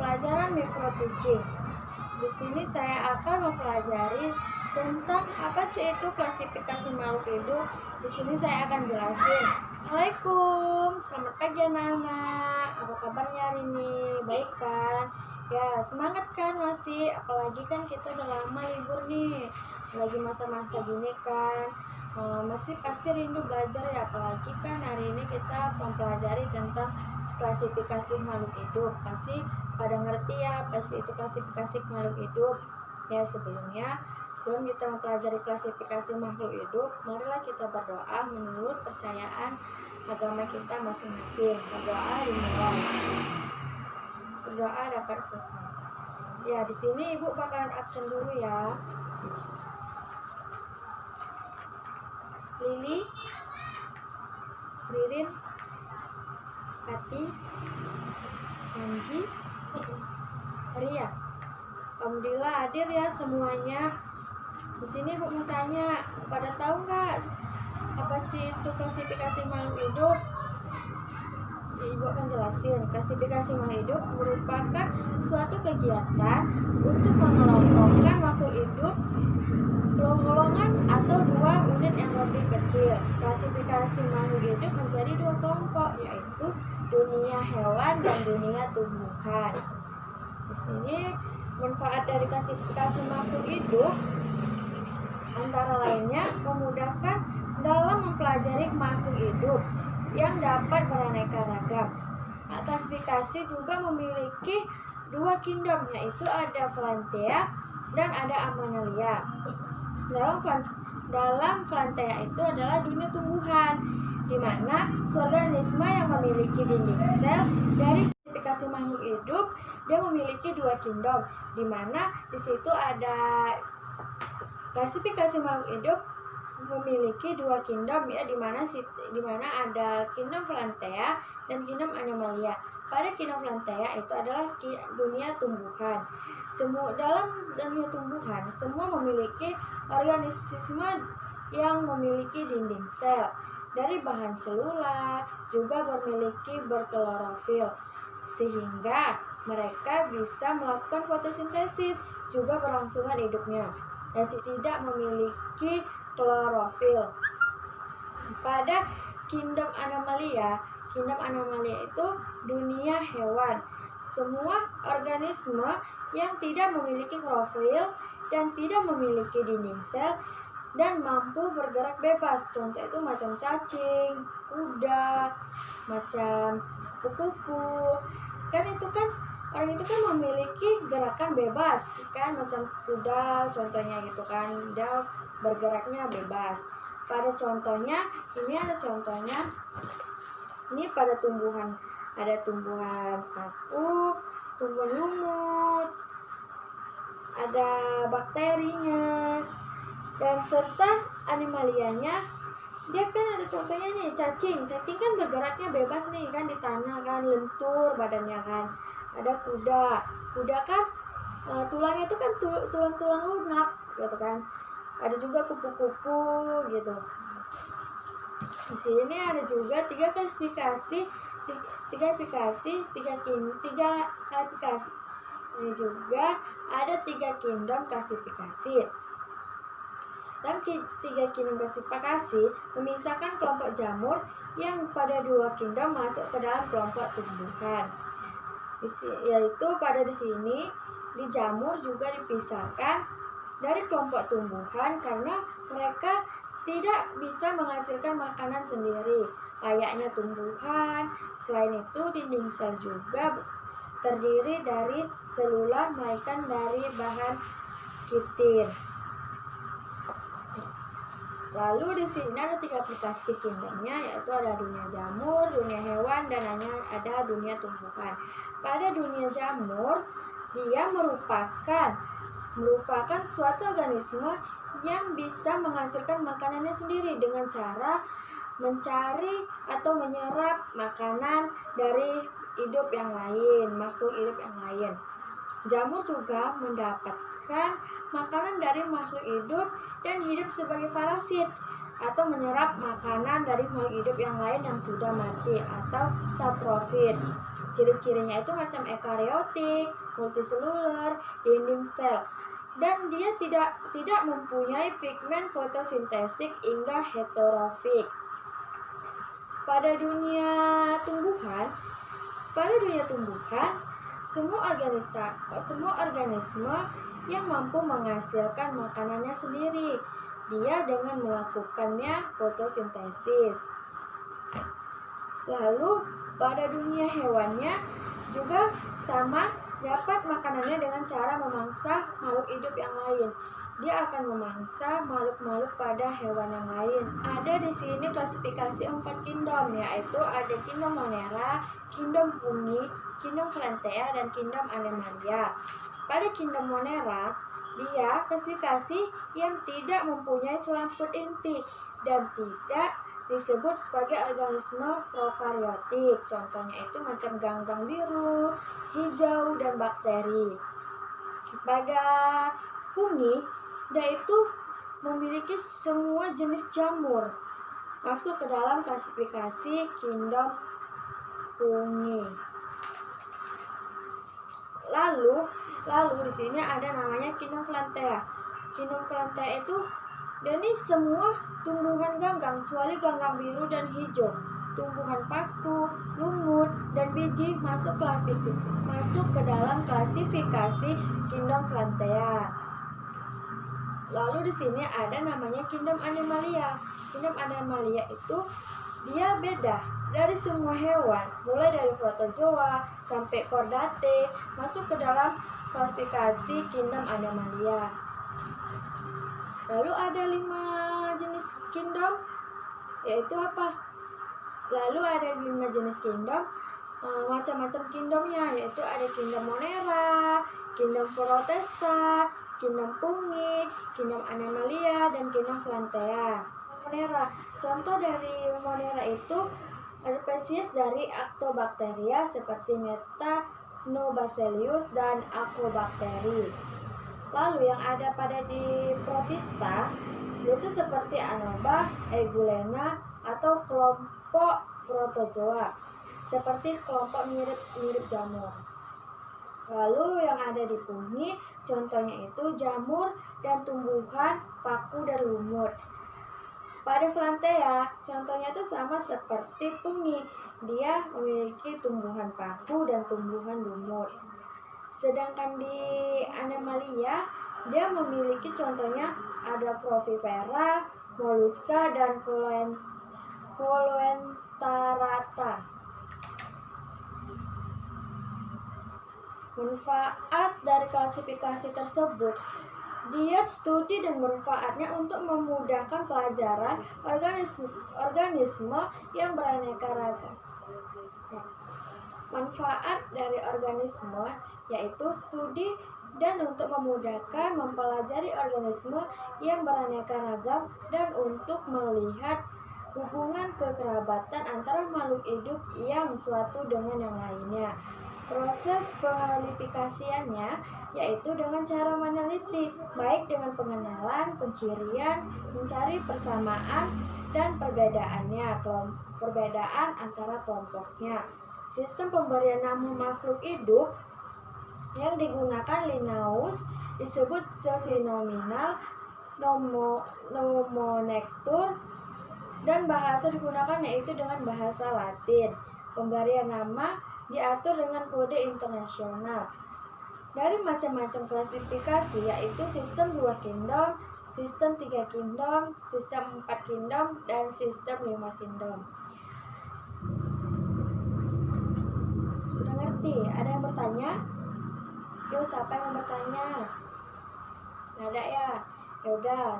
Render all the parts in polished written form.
Pelajaran mikro teaching. Di sini saya akan mempelajari tentang apa sih itu klasifikasi makhluk hidup. Di sini saya akan jelasin. Assalamualaikum, selamat pagi anak-anak. Apa kabarnya hari ini? Baik kan? Ya, semangat kan masih? Apalagi kan kita udah lama libur nih. Lagi masa-masa gini kan. Masih pasti rindu belajar ya, apalagi kan hari ini kita mempelajari tentang klasifikasi makhluk hidup. Pasti pada ngerti ya apa sih itu klasifikasi makhluk hidup ya. Sebelum kita mempelajari klasifikasi makhluk hidup, marilah kita berdoa menurut percayaan agama kita masing-masing. Berdoa dimulai, berdoa dapat selesai. Ya, di sini ibu bakalan absen dulu ya. Lili, Ririn, Hati, Anji, Ria. Alhamdulillah hadir ya semuanya. Di sini ibu mau tanya, pada tahu nggak apa sih itu klasifikasi makhluk hidup? Ibu akan jelasin. Klasifikasi makhluk hidup merupakan suatu kegiatan untuk mengelompokkan makhluk hidup golongan atau dua unit yang lebih kecil. Klasifikasi makhluk hidup menjadi dua kelompok, yaitu dunia hewan dan dunia tumbuhan. Di sini manfaat dari klasifikasi makhluk hidup antara lainnya memudahkan dalam mempelajari makhluk hidup yang dapat beraneka ragam. Klasifikasi juga memiliki dua kingdom, yaitu ada Plantea dan ada Animalia. Dalam Plantea itu adalah dunia tumbuhan, di mana organisme yang memiliki dinding sel. Dari klasifikasi makhluk hidup, dia memiliki dua kingdom, di mana di situ ada klasifikasi makhluk hidup memiliki dua kingdom ya, di mana ada kingdom Plantea dan kingdom Animalia. Pada kingdom Plantea itu adalah dunia tumbuhan. Dalam dunia tumbuhan, semua memiliki organisme yang memiliki dinding sel dari bahan selula, juga memiliki berklorofil, sehingga mereka bisa melakukan fotosintesis, juga berlangsungan hidupnya, dan tidak memiliki klorofil. Pada kingdom Animalia itu dunia hewan. Semua organisme yang tidak memiliki klorofil dan tidak memiliki dinding sel dan mampu bergerak bebas. Contoh itu macam cacing, kuda, macam kupu-kupu. Orang itu kan memiliki gerakan bebas kan, macam kuda contohnya gitu kan, dia bergeraknya bebas. Pada contohnya, ini pada tumbuhan, ada tumbuhan paku, tumbuhan lumut, ada bakterinya, dan serta animalianya. Dia kan ada contohnya nih, cacing kan bergeraknya bebas nih kan di tanah kan, lentur badannya kan. Ada kuda kan tulangnya itu kan tulang-tulang lunak gitu kan. Ada juga kupu-kupu gitu. Di sini ada juga tiga klasifikasi. Ini juga ada 3 kingdom klasifikasi. Dalam 3 kingdom klasifikasi memisahkan kelompok jamur yang pada 2 kingdom masuk ke dalam kelompok tumbuhan. Yaitu pada di sini di jamur juga dipisahkan dari kelompok tumbuhan karena mereka tidak bisa menghasilkan makanan sendiri layaknya tumbuhan. Selain itu, dinding sel juga terdiri dari selula melainkan dari bahan kitin. Lalu di sini ada 3 aplikasi kingdomnya, yaitu ada dunia jamur, dunia hewan, dan ada dunia tumbuhan. Pada dunia jamur, dia merupakan suatu organisme yang bisa menghasilkan makanannya sendiri dengan cara mencari atau menyerap makanan dari makhluk hidup yang lain. Jamur juga mendapatkan makanan dari makhluk hidup dan hidup sebagai parasit atau menyerap makanan dari makhluk hidup yang lain yang sudah mati atau saprofit. Ciri-cirinya itu macam eukariotik, multiseluler, dinding sel, dan dia tidak mempunyai pigmen fotosintetik hingga heterofik. Pada dunia tumbuhan, semua organisme yang mampu menghasilkan makanannya sendiri, dia dengan melakukannya fotosintesis. Lalu pada dunia hewannya juga sama, dapat makanannya dengan cara memangsa makhluk hidup yang lain. Dia akan memangsa makhluk-makhluk pada hewan yang lain. Ada di sini klasifikasi 4 kingdom, yaitu ada kingdom Monera, kingdom Fungi, kingdom Plantae, dan kingdom Animalia. Pada kingdom Monera, dia klasifikasi yang tidak mempunyai selaput inti dan tidak disebut sebagai organisme prokaryotik. Contohnya itu macam ganggang biru, hijau, dan bakteri. Pada fungi, dia itu memiliki semua jenis jamur, masuk ke dalam klasifikasi kingdom fungi. Lalu di sini ada namanya kingdom Plantae. Kingdom Plantae itu ini semua tumbuhan ganggang kecuali ganggang biru dan hijau. Tumbuhan paku, lumut, dan biji masuk ke dalam klasifikasi kingdom Plantae. Lalu di sini ada namanya kingdom Animalia. Kingdom Animalia itu dia beda dari semua hewan, mulai dari protozoa sampai chordate masuk ke dalam klasifikasi kingdom Animalia. Lalu ada 5 jenis kingdom, yaitu apa? Lalu ada 5 jenis kingdom, macam-macam kingdomnya, yaitu ada kingdom Monera, kingdom Protista, kingdom Fungi, kingdom Animalia, dan kingdom Plantae. Monera, contoh dari Monera itu ada spesies dari Actobacteria seperti Methanobacillus dan Acobacter. Lalu yang ada pada di Protista itu seperti Anoba, Eigulena, atau kelompok protozoa seperti kelompok mirip jamur. Lalu yang ada di fungi, contohnya itu jamur dan tumbuhan paku dan lumut. Pada Plantae, contohnya itu sama seperti fungi, dia memiliki tumbuhan paku dan tumbuhan lumut. Sedangkan di Animalia, dia memiliki contohnya ada Provipera, Mollusca, dan Coelenterata. Manfaat dari klasifikasi tersebut, dia studi dan manfaatnya untuk memudahkan pelajaran organisme yang beraneka ragam. Manfaat dari organisme yaitu studi dan untuk memudahkan mempelajari organisme yang beraneka ragam dan untuk melihat hubungan kekerabatan antara makhluk hidup yang suatu dengan yang lainnya. Proses penglasifikasiannya yaitu dengan cara meneliti, baik dengan pengenalan, pencirian, mencari persamaan dan perbedaan antara kelompoknya. Sistem pemberian nama makhluk hidup yang digunakan Linnaeus disebut sosinominal, nomenklatur, dan bahasa digunakan yaitu dengan bahasa Latin. Pemberian nama diatur dengan kode internasional. Dari macam-macam klasifikasi yaitu sistem 2 kingdom, sistem 3 kingdom, sistem 4 kingdom, dan sistem 5 kingdom. Sudah ngerti? Ada yang bertanya? Yuk, siapa yang mau bertanya? Nggak ada ya? Yaudah,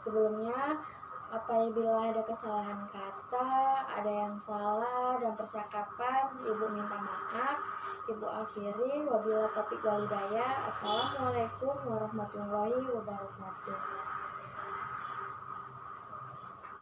sebelumnya apabila ada kesalahan kata, ada yang salah dan percakapan, Ibu minta maaf. Ibu akhiri, wabillahi taufiq wal hidayah. Assalamualaikum warahmatullahi wabarakatuh.